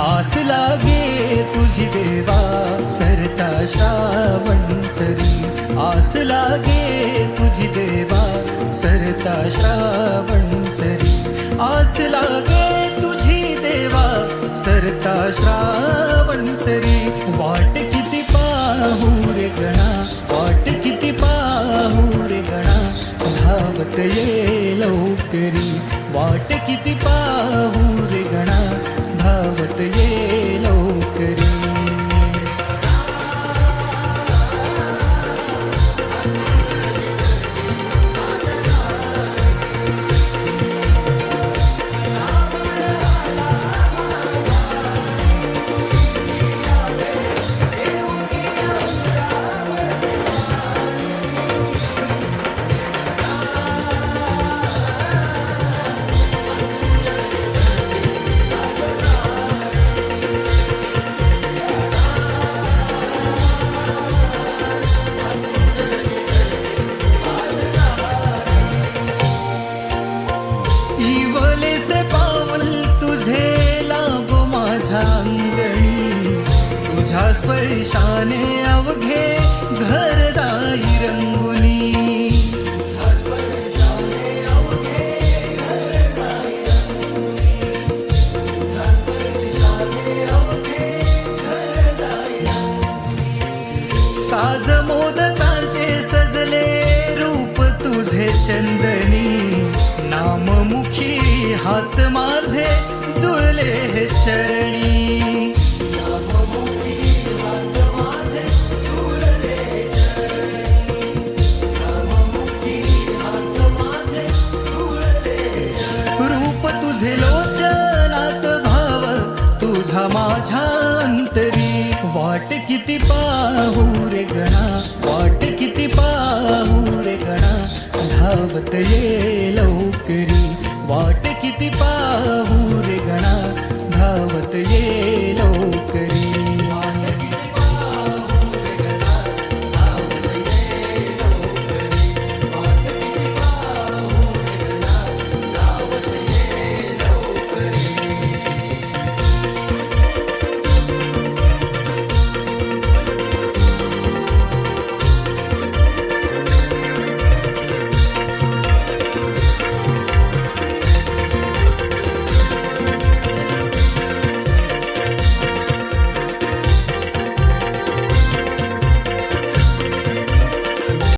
आस लागे तुझी देवा सरता श्रावण सरी, आस लागे तुझी देवा सरता श्रावण सरी, आस लागे तुझी देवा सरता श्रावण सरी. वाट किती पाहू रे गणा, वाट किती पाहू रे गणा, धावत ये लवकरी. वाट किती पाहू रे गणा, धावत ये लवकरी. इवलेसे पावल तुझे लागो माझ्या अंगणी, तुझ्या स्पर्शाने अवघे घर जाई रंगुनी. साज मोदकांचे सजले रूप तुझे चंदनी, नाममुखी हात माझे जुळले हे चरणी. नाममुखी हात माझे जुळले हे चरणी, नाममुखी हात माझे जुळले हे चरणी. रूप तुझे लोचनात भाव तुझा माझ्या अंतरी. वाट किती पाहू रे गणा, वाट किती पाहू रे गणा, धावत ये लवकरी. वाट किती पाहू रे गणा, धावत ये लवकरी.